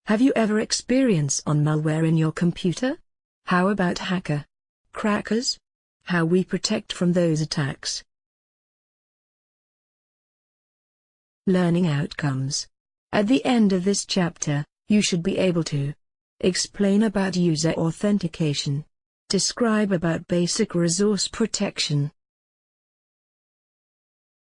Have you ever experienced on malware in your computer? How about hacker crackers? How we protect from those attacks. Learning outcomes. At the end of this chapter, you should be able to explain about user authentication, describe about basic resource protection.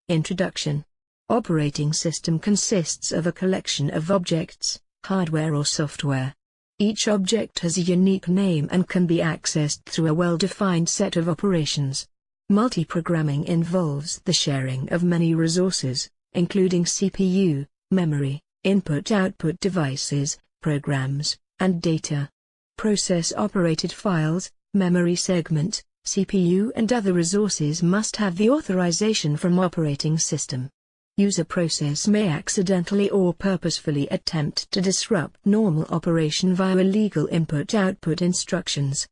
Introduction. Operating system consists of a collection of objects, hardware or software. Each object has a unique name and can be accessed through a well-defined set of operations. Multiprogramming involves the sharing of many resources, including CPU, memory, input-output devices, programs, and data. Process-operated files, memory segment, CPU and other resources must have the authorization from operating system. User process may accidentally or purposefully attempt to disrupt normal operation via illegal input-output instructions.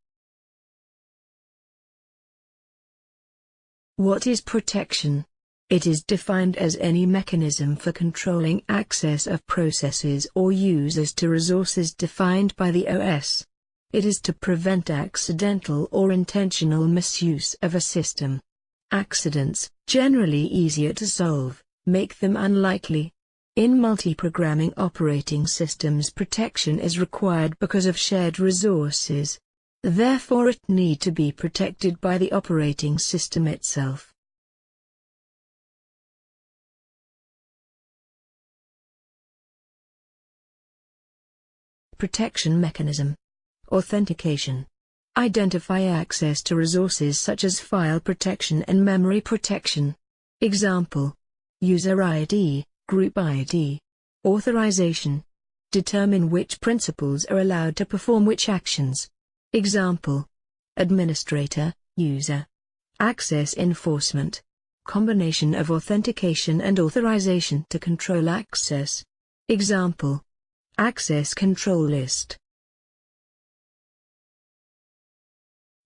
What is protection? It is defined as any mechanism for controlling access of processes or users to resources defined by the OS. It is to prevent accidental or intentional misuse of a system. Accidents, generally easier to solve, make them unlikely. In multiprogramming operating systems, protection is required because of shared resources. Therefore it need to be protected by the operating system itself. Protection mechanism. Authentication. Identify access to resources such as file protection and memory protection. Example: user ID, group ID. Authorization. Determine which principals are allowed to perform which actions. Example: administrator, user. Access enforcement. Combination of authentication and authorization to control access. Example: access control list.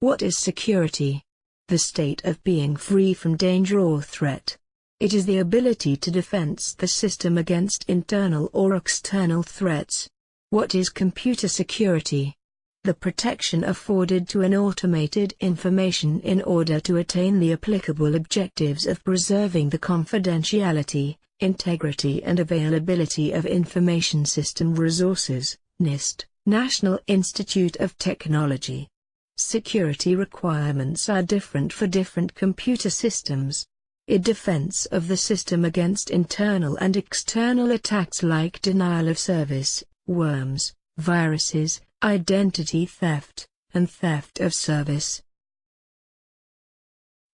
What is security? The state of being free from danger or threat. It is the ability to defend the system against internal or external threats. What is computer security? The protection afforded to an automated information in order to attain the applicable objectives of preserving the confidentiality, integrity and availability of information system resources, NIST, National Institute of Technology. Security requirements are different for different computer systems. In defense of the system against internal and external attacks like denial of service, worms, viruses, identity theft, and theft of service.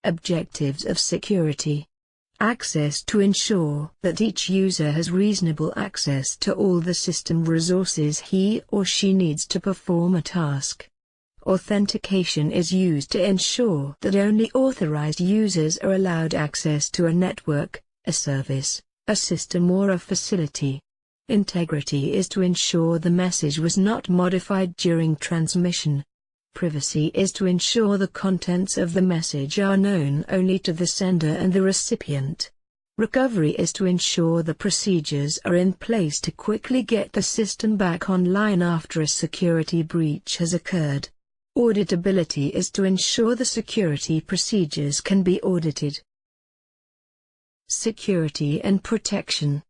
Objectives of security. Access to ensure that each user has reasonable access to all the system resources he or she needs to perform a task. Authentication is used to ensure that only authorized users are allowed access to a network, a service, a system or a facility. Integrity is to ensure the message was not modified during transmission. Privacy is to ensure the contents of the message are known only to the sender and the recipient. Recovery is to ensure the procedures are in place to quickly get the system back online after a security breach has occurred. Auditability is to ensure the security procedures can be audited. Security and protection.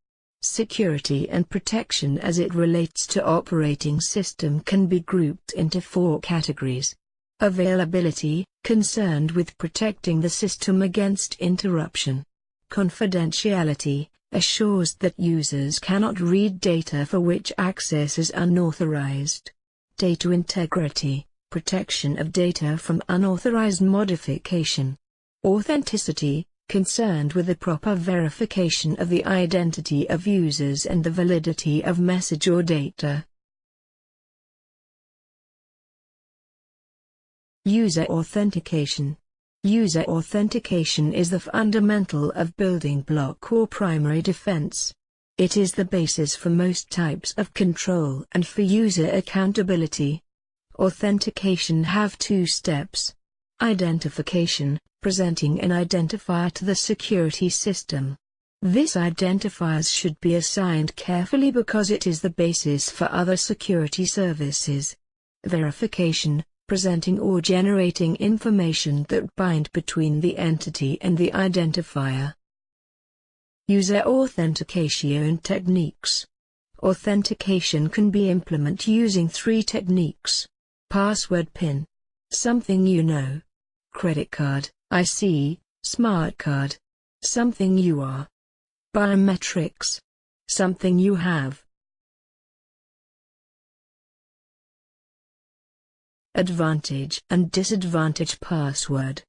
Security and protection as it relates to operating system can be grouped into 4 categories. Availability, concerned with protecting the system against interruption. Confidentiality, assures that users cannot read data for which access is unauthorized. Data integrity, protection of data from unauthorized modification. Authenticity, concerned with the proper verification of the identity of users and the validity of message or data. User authentication. User authentication is the fundamental of building block or primary defense. It is the basis for most types of control and for user accountability. Authentication have 2 steps. Identification, presenting an identifier to the security system. This identifier should be assigned carefully because it is the basis for other security services. Verification, presenting or generating information that bind between the entity and the identifier. User authentication techniques. Authentication can be implemented using 3 techniques. Password PIN. Something you know. Credit card, IC, smart card. Something you are. Biometrics. Something you have. Advantage and disadvantage password.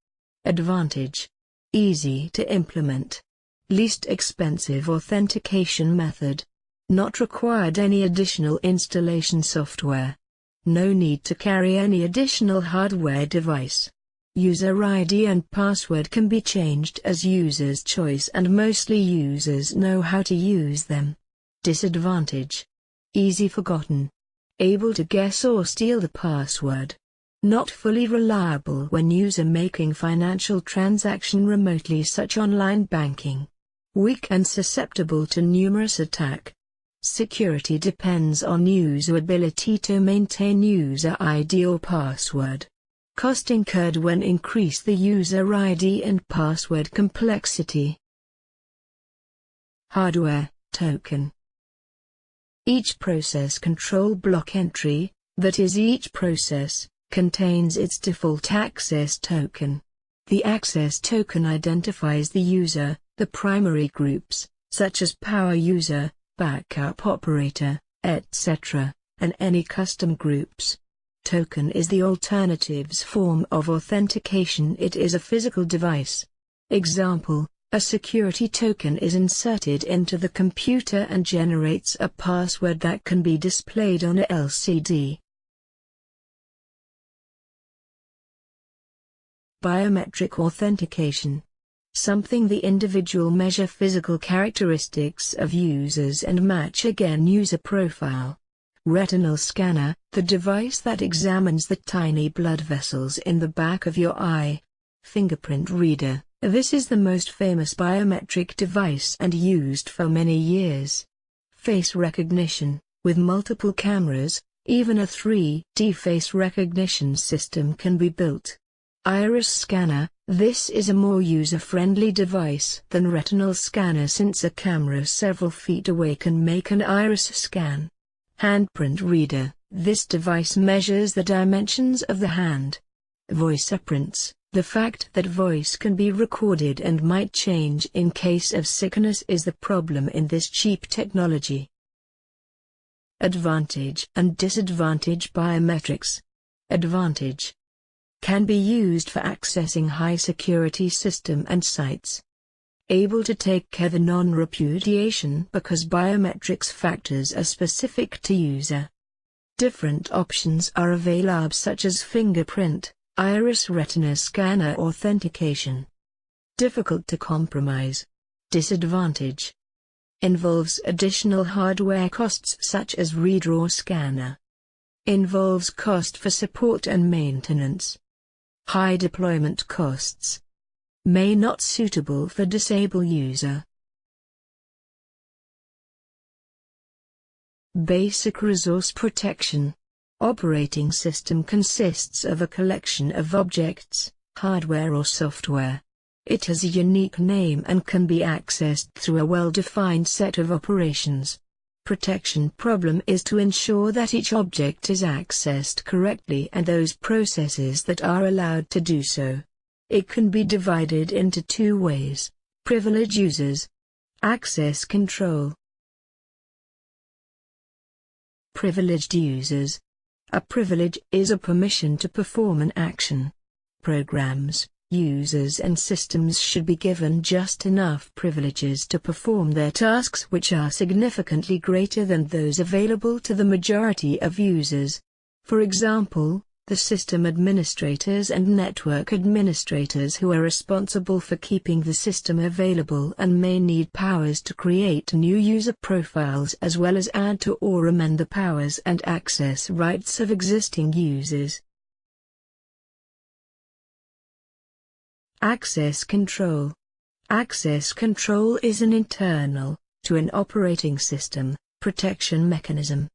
Advantage. Easy to implement. Least expensive authentication method. Not required any additional installation software. No need to carry any additional hardware device. User ID and password can be changed as user's choice and mostly users know how to use them. Disadvantage. Easy forgotten. Able to guess or steal the password. Not fully reliable when user making financial transaction remotely such online banking. Weak and susceptible to numerous attack. Security depends on user ability to maintain user ID or password. Cost incurred when increase the user ID and password complexity. Hardware, token. Each process control block entry, that is each process, contains its default access token. The access token identifies the user, the primary groups, such as power user, backup operator, etc., and any custom groups. Token is the alternative's form of authentication. It is a physical device. Example, a security token is inserted into the computer and generates a password that can be displayed on a LCD. Biometric authentication. Something the individual measure physical characteristics of users and match again user profile. Retinal scanner, the device that examines the tiny blood vessels in the back of your eye. Fingerprint reader, this is the most famous biometric device and used for many years. Face recognition, with multiple cameras, even a 3D face recognition system can be built. Iris scanner, this is a more user-friendly device than retinal scanner since a camera several feet away can make an iris scan. Handprint reader, this device measures the dimensions of the hand. Voice prints, the fact that voice can be recorded and might change in case of sickness is the problem in this cheap technology. Advantage and disadvantage biometrics. Advantage. Can be used for accessing high-security system and sites. Able to take care of non-repudiation because biometrics factors are specific to user. Different options are available such as fingerprint, iris retina scanner authentication. Difficult to compromise. Disadvantage. Involves additional hardware costs such as reader or scanner. Involves cost for support and maintenance. High deployment costs. May not suitable for disabled user. Basic resource protection. Operating system consists of a collection of objects, hardware or software. It has a unique name and can be accessed through a well-defined set of operations. Protection problem is to ensure that each object is accessed correctly and those processes that are allowed to do so. It can be divided into 2 ways: privileged users, access control. Privileged users. A privilege is a permission to perform an action. Programs, users and systems should be given just enough privileges to perform their tasks which are significantly greater than those available to the majority of users. For example, the system administrators and network administrators who are responsible for keeping the system available and may need powers to create new user profiles as well as add to or amend the powers and access rights of existing users. Access control. Access control is an internal, to an operating system, protection mechanism.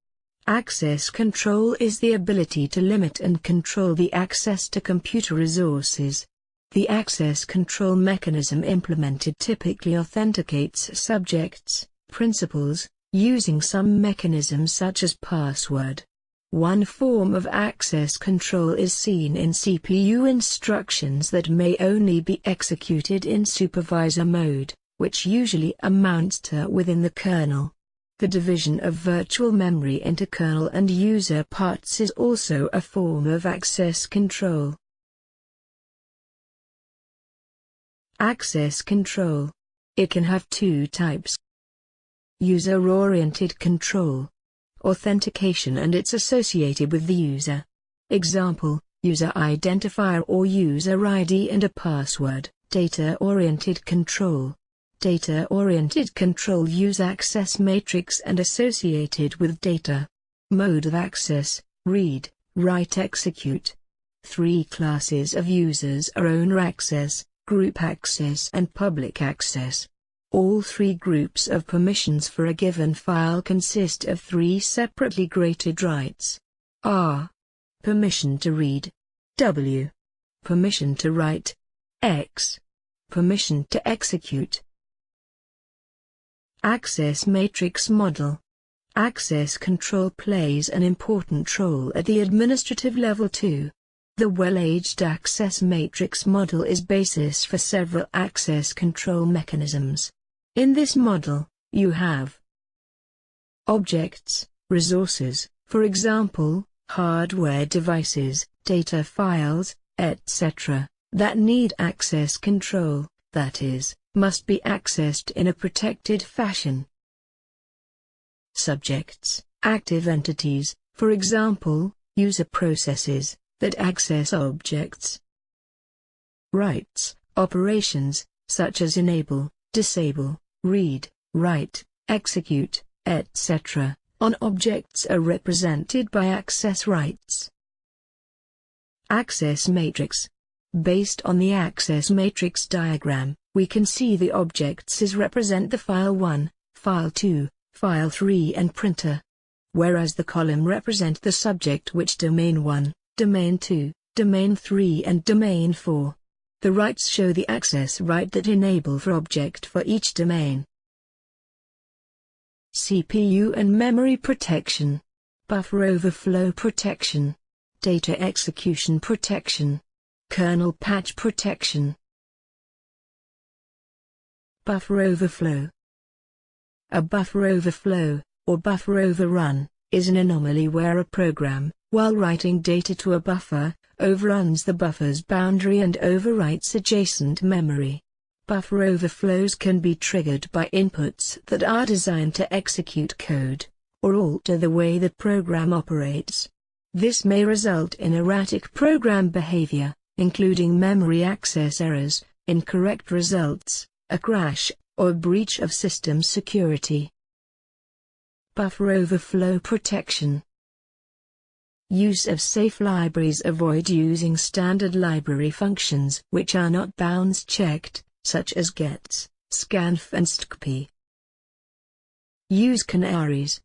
Access control is the ability to limit and control the access to computer resources. The access control mechanism implemented typically authenticates subjects, principals, using some mechanism such as password. One form of access control is seen in CPU instructions that may only be executed in supervisor mode, which usually amounts to within the kernel. The division of virtual memory into kernel and user parts is also a form of access control. Access control. It can have two types. User-oriented control. Authentication and it's associated with the user. Example, user identifier or user ID and a password. Data-oriented control. Data-oriented control use access matrix and associated with data. Mode of access, read, write, execute. Three classes of users are owner access, group access and public access. All three groups of permissions for a given file consist of three separately graded rights. R. Permission to read. W. Permission to write. X. Permission to execute. Access matrix model. Access control plays an important role at the administrative level too. The well-aged access matrix model is basis for several access control mechanisms. In this model, you have objects, resources, for example, hardware devices, data files, etc., that need access control, that is, must be accessed in a protected fashion. Subjects, active entities, for example, user processes, that access objects. Rights, operations, such as enable, disable, read, write, execute, etc., on objects are represented by access rights. Access matrix. Based on the access matrix diagram, we can see the objects as represent the file 1, file 2, file 3 and printer. Whereas the column represent the subject which domain 1, domain 2, domain 3 and domain 4. The rights show the access right that enable for object for each domain. CPU and memory protection. Buffer overflow protection. Data execution protection. Kernel patch protection. Buffer overflow. A buffer overflow, or buffer overrun, is an anomaly where a program, while writing data to a buffer, overruns the buffer's boundary and overwrites adjacent memory. Buffer overflows can be triggered by inputs that are designed to execute code, or alter the way the program operates. This may result in erratic program behavior, including memory access errors, incorrect results, a crash, or breach of system security. Buffer overflow protection. Use of safe libraries. Avoid using standard library functions which are not bounds checked, such as gets, scanf and scp. Use canaries.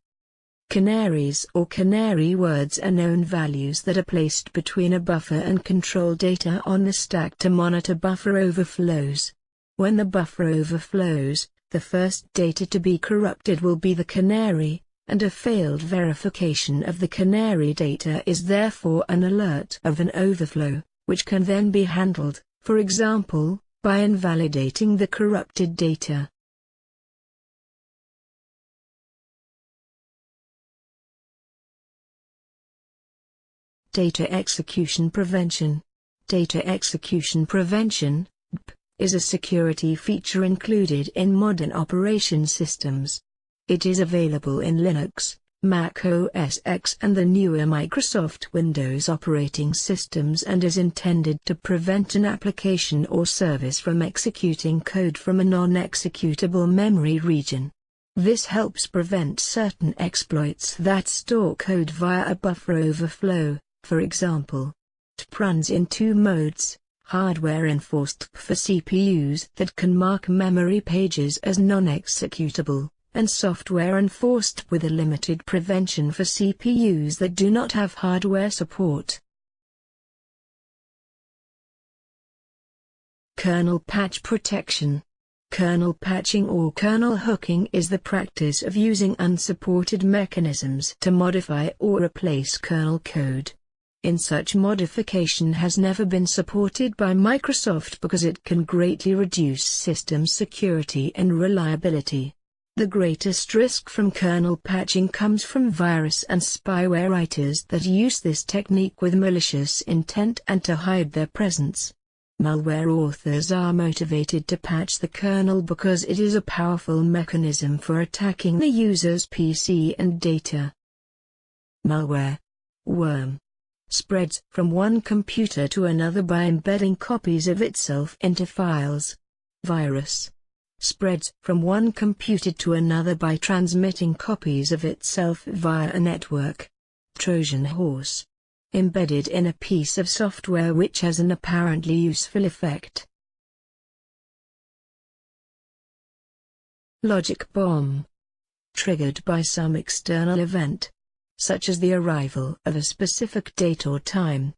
Canaries or canary words are known values that are placed between a buffer and control data on the stack to monitor buffer overflows. When the buffer overflows, the first data to be corrupted will be the canary, and a failed verification of the canary data is therefore an alert of an overflow, which can then be handled, for example, by invalidating the corrupted data. Data execution prevention. Data execution prevention, DEP, is a security feature included in modern operation systems. It is available in Linux, Mac OS X and the newer Microsoft Windows operating systems and is intended to prevent an application or service from executing code from a non-executable memory region. This helps prevent certain exploits that store code via a buffer overflow, for example. DEP runs in two modes: Hardware enforced for CPUs that can mark memory pages as non-executable, and software enforced with a limited prevention for CPUs that do not have hardware support. Kernel patch protection. Kernel patching or kernel hooking is the practice of using unsupported mechanisms to modify or replace kernel code. Such modification has never been supported by Microsoft because it can greatly reduce system security and reliability. The greatest risk from kernel patching comes from virus and spyware writers that use this technique with malicious intent and to hide their presence. Malware authors are motivated to patch the kernel because it is a powerful mechanism for attacking the user's PC and data. Malware. Worm. Spreads from one computer to another by embedding copies of itself into files. Virus. Spreads from one computer to another by transmitting copies of itself via a network. Trojan horse. Embedded in a piece of software which has an apparently useful effect. Logic bomb. Triggered by some external event, such as the arrival of a specific date or time.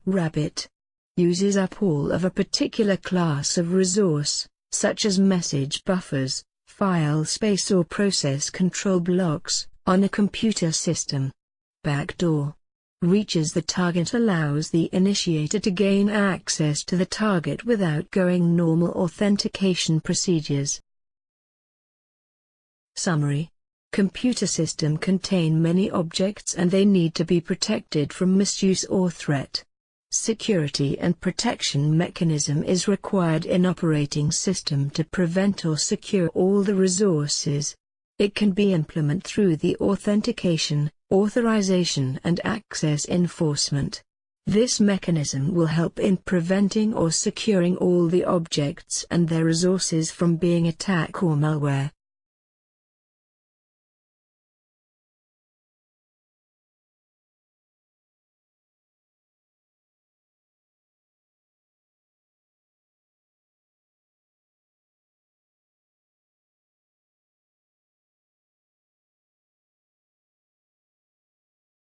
Rabbit. Uses up all of a particular class of resource, such as message buffers, file space or process control blocks, on a computer system. Backdoor. Reaches the target, allows the initiator to gain access to the target without going normal authentication procedures. Summary. Computer system contain many objects and they need to be protected from misuse or threat. Security and protection mechanism is required in operating system to prevent or secure all the resources. It can be implemented through the authentication, authorization and access enforcement. This mechanism will help in preventing or securing all the objects and their resources from being attacked or malware.